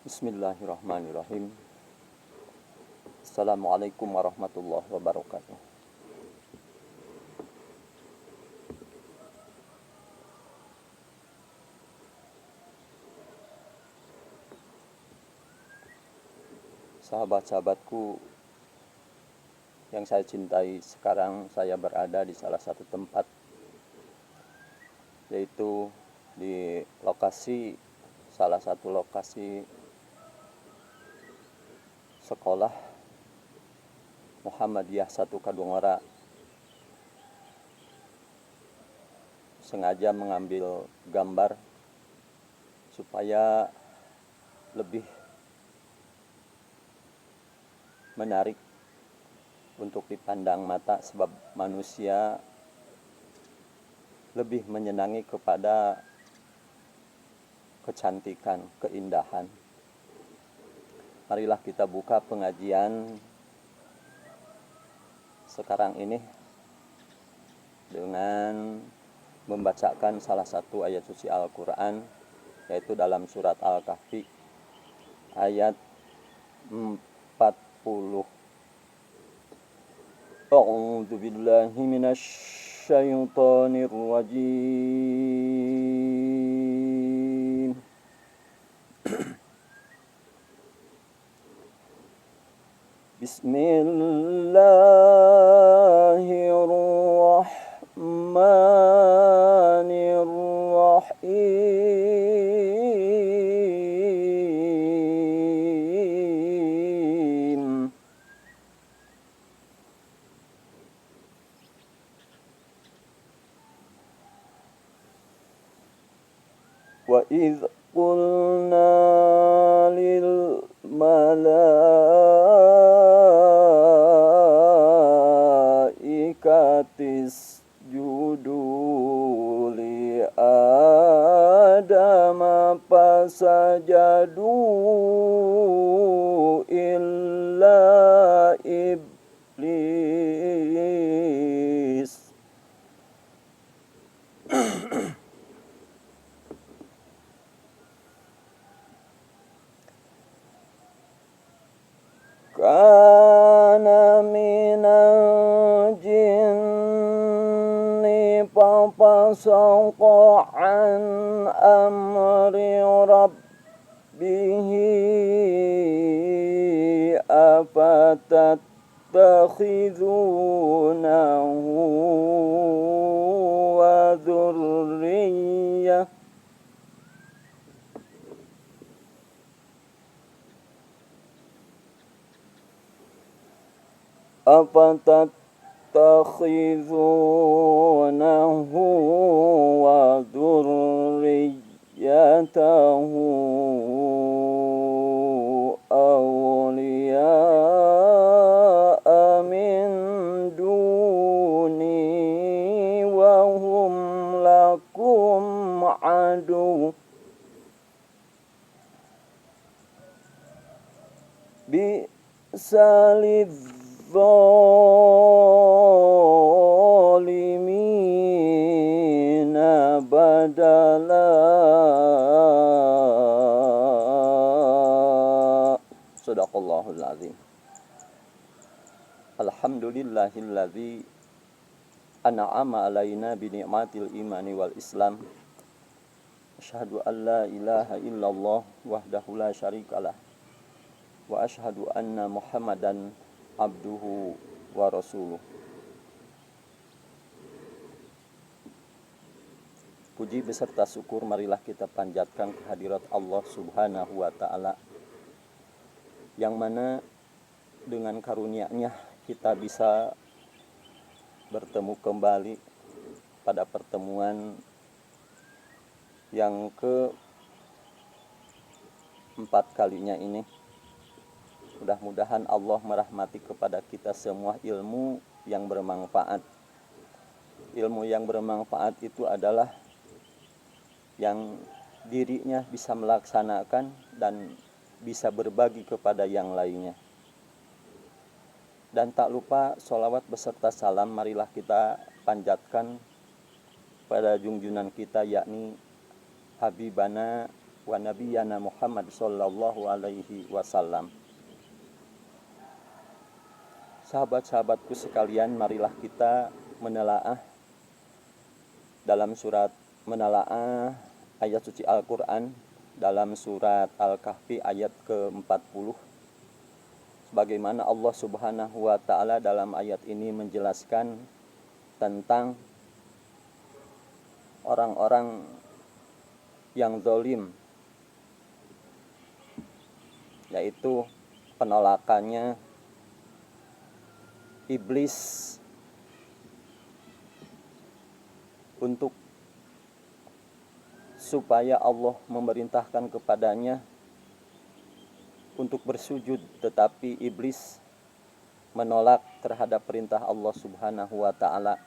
Bismillahirrahmanirrahim. Assalamualaikum warahmatullahi wabarakatuh. Sahabat-sahabatku yang saya cintai, sekarang saya berada di salah satu tempat, yaitu di salah satu lokasi sekolah Muhammadiyah 1 Kadungora. Sengaja mengambil gambar supaya lebih menarik untuk dipandang mata, sebab manusia lebih menyenangi kepada kecantikan, keindahan. Marilah kita buka pengajian sekarang ini dengan membacakan salah satu ayat suci Al-Quran, yaitu dalam surat Al-Kahfi ayat 40. A'udzu billahi minasy syaithanir rajim. Bismillahirrahmanirrahim. Wa idz qulna lil malaikati isjudu li Adam fasajadu illa iblis kana minal jinni fafasaqa an amri rabbihi afatattakhizunahu wa dhurriyyah afatattakhizunahu wa dhurriyyatahu awliya'a min duni wa hum lakum adu bi'salidzalimina badala. Sadaqallahul azim. Alhamdulillahilladzi an'ama alaina bi ni'matil imani wal islam. Asyhadu an la ilaha illallah wahdahu la syarikalah wa asyhadu anna Muhammadan abduhu wa rasuluh. Puji beserta syukur marilah kita panjatkan kehadirat Allah Subhanahu wa ta'ala, yang mana dengan karunia-Nya kita bisa bertemu kembali pada pertemuan yang keempat kalinya ini. Mudah-mudahan Allah merahmati kepada kita semua ilmu yang bermanfaat. Ilmu yang bermanfaat itu adalah yang dirinya bisa melaksanakan dan bisa berbagi kepada yang lainnya. Dan tak lupa sholawat beserta salam marilah kita panjatkan pada junjungan kita, yakni Habibana wa nabiyyana Muhammad sallallahu alaihi wasallam. Sahabat-sahabatku sekalian, marilah kita menelaah dalam surat menelaah ayat suci Al-Qur'an dalam surat Al-Kahfi ayat ke-40. Sebagaimana Allah Subhanahu wa taala dalam ayat ini menjelaskan tentang orang-orang yang zalim, yaitu penolakannya iblis untuk supaya Allah memerintahkan kepadanya untuk bersujud, tetapi iblis menolak terhadap perintah Allah Subhanahu wa taala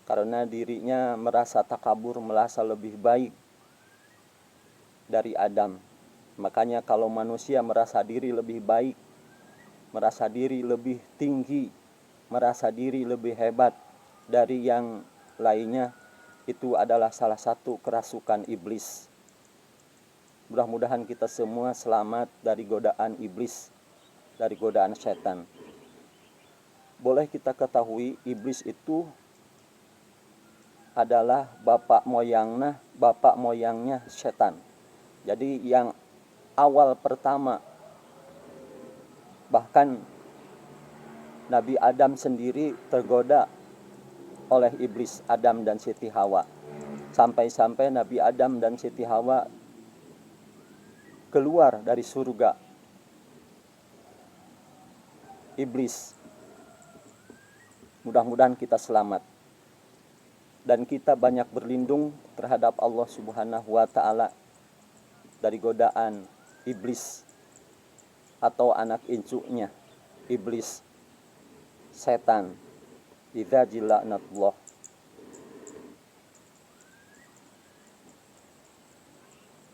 karena dirinya merasa takabur, merasa lebih baik dari Adam. Makanya kalau manusia merasa diri lebih baik, merasa diri lebih tinggi, merasa diri lebih hebat dari yang lainnya, itu adalah salah satu kerasukan iblis. Mudah-mudahan kita semua selamat dari godaan iblis, dari godaan setan. Boleh kita ketahui iblis itu adalah bapak moyangnya setan. Jadi yang awal pertama, bahkan Nabi Adam sendiri tergoda oleh iblis, Adam dan Siti Hawa. Sampai-sampai Nabi Adam dan Siti Hawa keluar dari surga. Iblis, mudah-mudahan kita selamat dan kita banyak berlindung terhadap Allah Subhanahu wa taala dari godaan iblis atau anak incunya iblis, setan. Idza jila'natullah.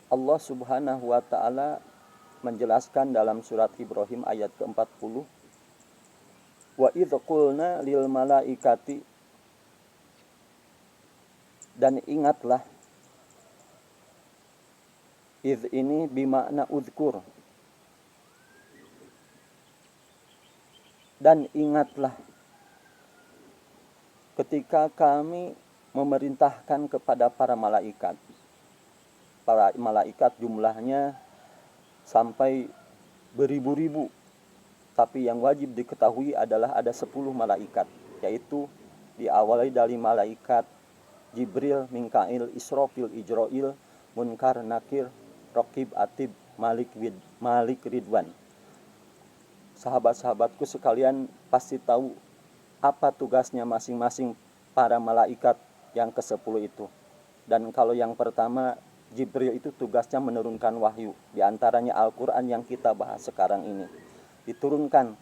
Allah Subhanahu wa taala menjelaskan dalam surat Ibrahim ayat ke-40, wa idz qulna lil malaikati, dan ingatlah, idz ini bimakna uzkur, dan ingatlah ketika kami memerintahkan kepada para malaikat. Para malaikat jumlahnya sampai beribu-ribu, tapi yang wajib diketahui adalah ada 10 malaikat, yaitu diawali dari malaikat Jibril, Mikail, Israfil, Ijrail, Munkar, Nakir, Raqib, Atid, Malik, Ridwan. Sahabat-sahabatku sekalian pasti tahu apa tugasnya masing-masing para malaikat yang ke-10 itu. Dan kalau yang pertama, Jibril itu tugasnya menurunkan wahyu. Di antaranya Al-Quran yang kita bahas sekarang ini diturunkan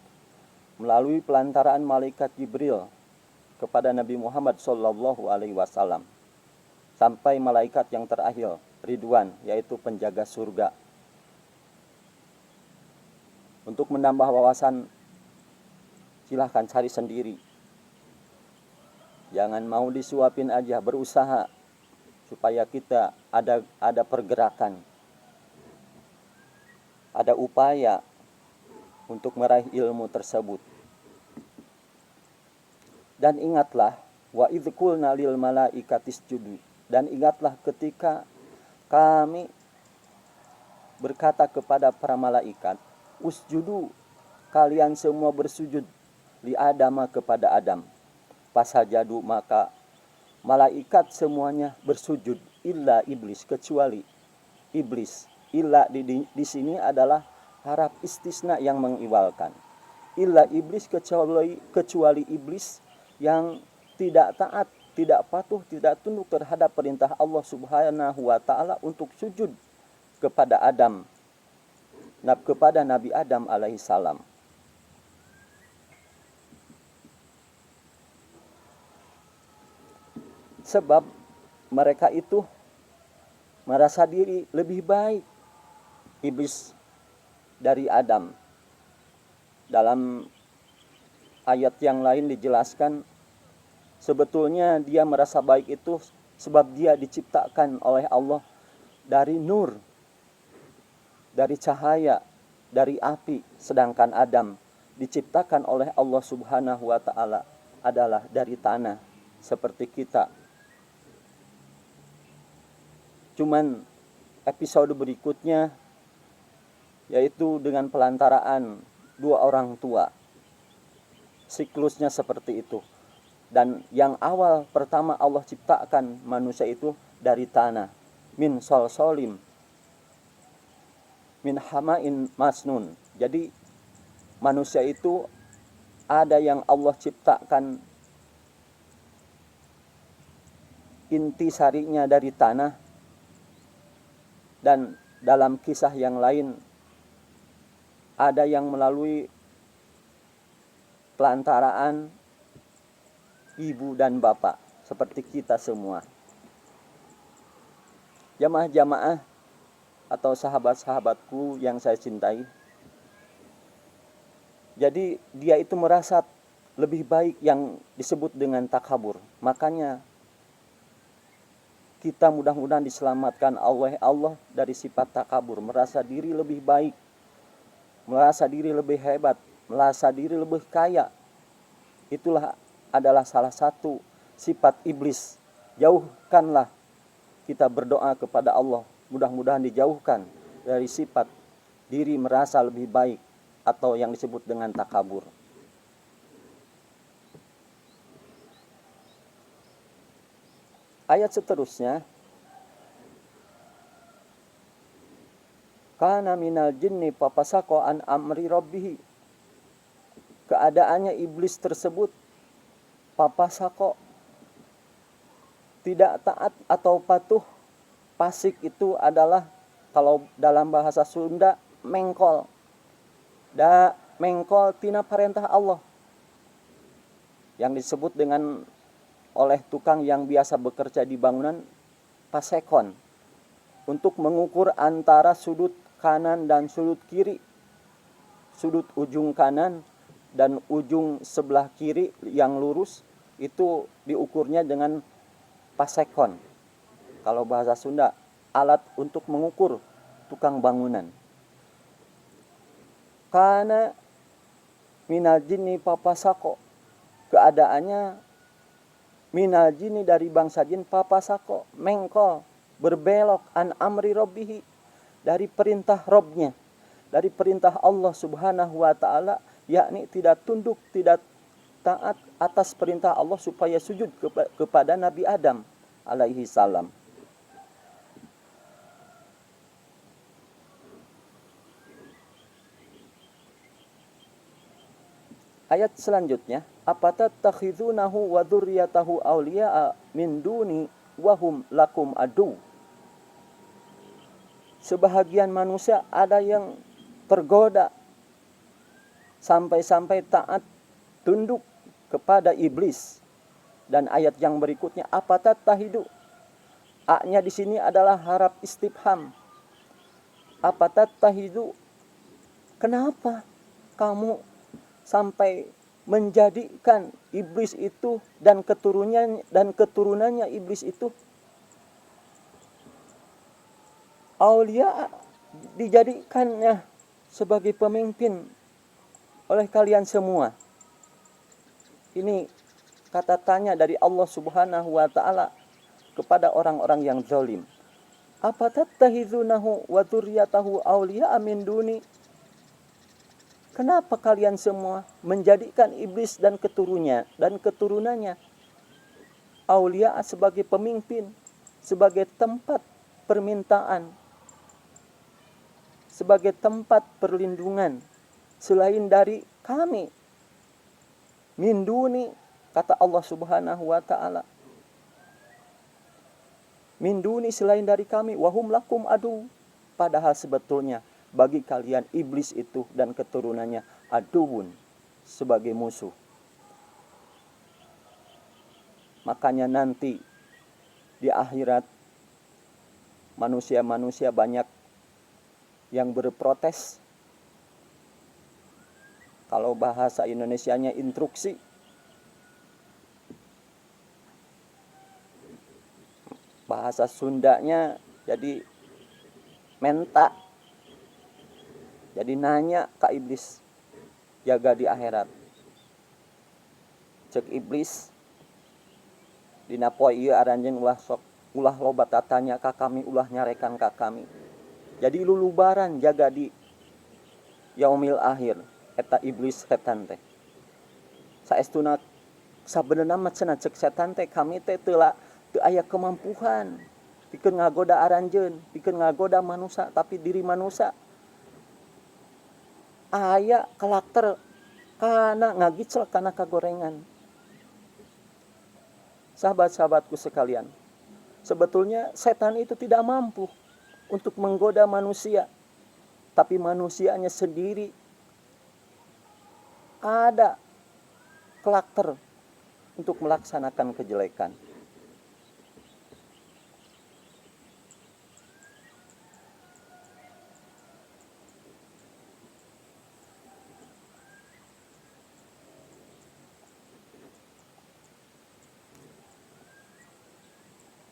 melalui pelantaraan malaikat Jibril kepada Nabi Muhammad SAW. Sampai malaikat yang terakhir, Ridwan, yaitu penjaga surga. Untuk menambah wawasan, silahkan cari sendiri. Jangan mau disuapin aja, berusaha supaya kita ada pergerakan, ada upaya untuk meraih ilmu tersebut. Dan ingatlah, wa idz qulna lil malaikati isjudu, dan ingatlah ketika kami berkata kepada para malaikat, usjudu, kalian semua bersujud, li Adama, kepada Adam. Fasajadu, maka malaikat semuanya bersujud, illa iblis, kecuali iblis. Illa di sini adalah haraf istisna yang mengiwalkan. Illa iblis, kecuali iblis yang tidak taat, tidak patuh, tidak tunduk terhadap perintah Allah Subhanahu wa taala untuk sujud kepada Adam, kepada Nabi Adam alaihissalam. Sebab mereka itu merasa diri lebih baik, iblis, dari Adam. Dalam ayat yang lain dijelaskan, sebetulnya dia merasa baik itu sebab dia diciptakan oleh Allah dari nur, dari cahaya, dari api, sedangkan Adam diciptakan oleh Allah Subhanahu wa taala adalah dari tanah seperti kita. Cuman episode berikutnya yaitu dengan pelantaraan dua orang tua. Siklusnya seperti itu. Dan yang awal pertama Allah ciptakan manusia itu dari tanah, min solsolim, min hamain masnun. Jadi manusia itu ada yang Allah ciptakan intisarinya dari tanah, dan dalam kisah yang lain ada yang melalui pelantaraan ibu dan bapak seperti kita semua. Jamaah-jamaah atau sahabat-sahabatku yang saya cintai, jadi dia itu merasa lebih baik yang disebut dengan takabur. Makanya kita mudah-mudahan diselamatkan oleh Allah dari sifat takabur, merasa diri lebih baik, merasa diri lebih hebat, merasa diri lebih kaya. Itulah adalah salah satu sifat iblis. Jauhkanlah, kita berdoa kepada Allah, mudah-mudahan dijauhkan dari sifat diri merasa lebih baik atau yang disebut dengan takabur. Ayat seterusnya, kana minal jinni papasako an amri rabbihi. Keadaannya iblis tersebut papasako, tidak taat atau patuh. Pasik itu adalah kalau dalam bahasa Sunda mengkol. Mengkol tina perintah Allah. Yang disebut dengan oleh tukang yang biasa bekerja di bangunan pasekon, untuk mengukur antara sudut kanan dan sudut kiri, sudut ujung kanan dan ujung sebelah kiri yang lurus, itu diukurnya dengan pasekon. Kalau bahasa Sunda, alat untuk mengukur tukang bangunan. Kana minal jinni papasako, keadaannya minal jinni dari bangsa jin papasako, mengkol, berbelok, an amri rabbihi, dari perintah Robnya, dari perintah Allah Subhanahu wa ta'ala, yakni tidak tunduk, tidak taat atas perintah Allah supaya sujud kepada Nabi Adam alaihi salam. Ayat selanjutnya, apatattakhizunahu wa dzurriyyatahu awliya'a min duni wa hum lakum adu. Sebahagian manusia ada yang tergoda sampai-sampai taat tunduk kepada iblis. Dan ayat yang berikutnya, apatattahidu. A-nya di sini adalah harap istifham. Apatattahidu, kenapa kamu sampai menjadikan iblis itu dan keturunannya iblis itu aulia, dijadikannya sebagai pemimpin oleh kalian semua. Ini kata tanya dari Allah Subhanahu wa ta'ala kepada orang-orang yang zalim. Apatattahizunahu wa dzurriyyatahu awliya'a min duni. Kenapa kalian semua menjadikan iblis dan keturunannya aulia sebagai pemimpin, sebagai tempat permintaan, sebagai tempat perlindungan selain dari kami? Min duni, kata Allah Subhanahu wa ta'ala. Min duni, selain dari kami, wahum lakum adu. Padahal sebetulnya bagi kalian iblis itu dan keturunannya aduun, sebagai musuh. Makanya nanti di akhirat manusia-manusia banyak yang berprotes. Kalau bahasa Indonesianya instruksi. Bahasa Sundanya jadi menta. Jadi nanya ka iblis, jaga di akhirat. Cek iblis, dina poe ieu aranjeun ulah loba tatanya ka kami, ulah nyarekan ka kami. Jadi lulubaran jaga di yaumil akhir eta iblis setan teh. Saestuna sabenerna mah cenah cek setan teh kami teh teu aya kemampuan pikeun ngagoda aranjeun, pikeun ngagoda manusia, tapi diri manusia aya karakter kana ngagicel kana kagorengan. Sahabat-sahabatku sekalian, sebetulnya setan itu tidak mampu untuk menggoda manusia, tapi manusianya sendiri ada karakter untuk melaksanakan kejelekan.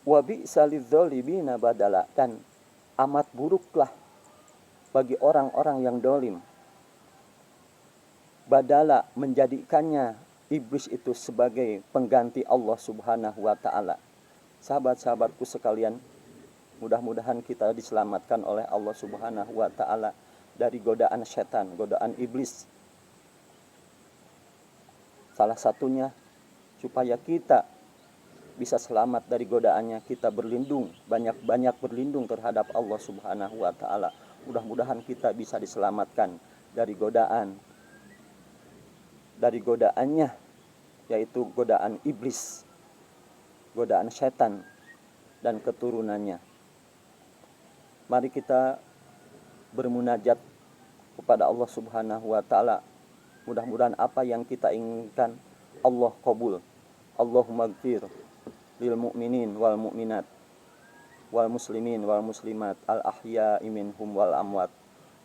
Wa bi'sa lidzalimina badala, dan amat buruklah bagi orang-orang yang dolim badala menjadikannya iblis itu sebagai pengganti Allah Subhanahu wa taala. Sahabat-sahabatku sekalian, mudah-mudahan kita diselamatkan oleh Allah Subhanahu wa taala dari godaan setan, godaan iblis. Salah satunya supaya kita bisa selamat dari godaannya, kita berlindung, banyak-banyak berlindung terhadap Allah Subhanahu wa taala. Mudah-mudahan kita bisa diselamatkan dari godaannya, yaitu godaan iblis, godaan setan dan keturunannya. Mari kita bermunajat kepada Allah Subhanahu wa taala. Mudah-mudahan apa yang kita inginkan Allah qabul. Allahumma gfir lil mu'minin wal mu'minat wal muslimin wal muslimat al ahya'i minhum wal amwat.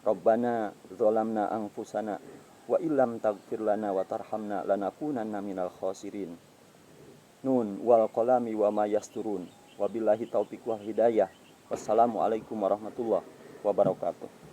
Rabbana zalamna anfusana wa illam taghfir lana wa tarhamna lanakunanna minal khasirin. Nun wal qalami wa ma yasturun. Wabillahi taufiq wal hidayah. Wassalamualaikum warahmatullahi wabarakatuh.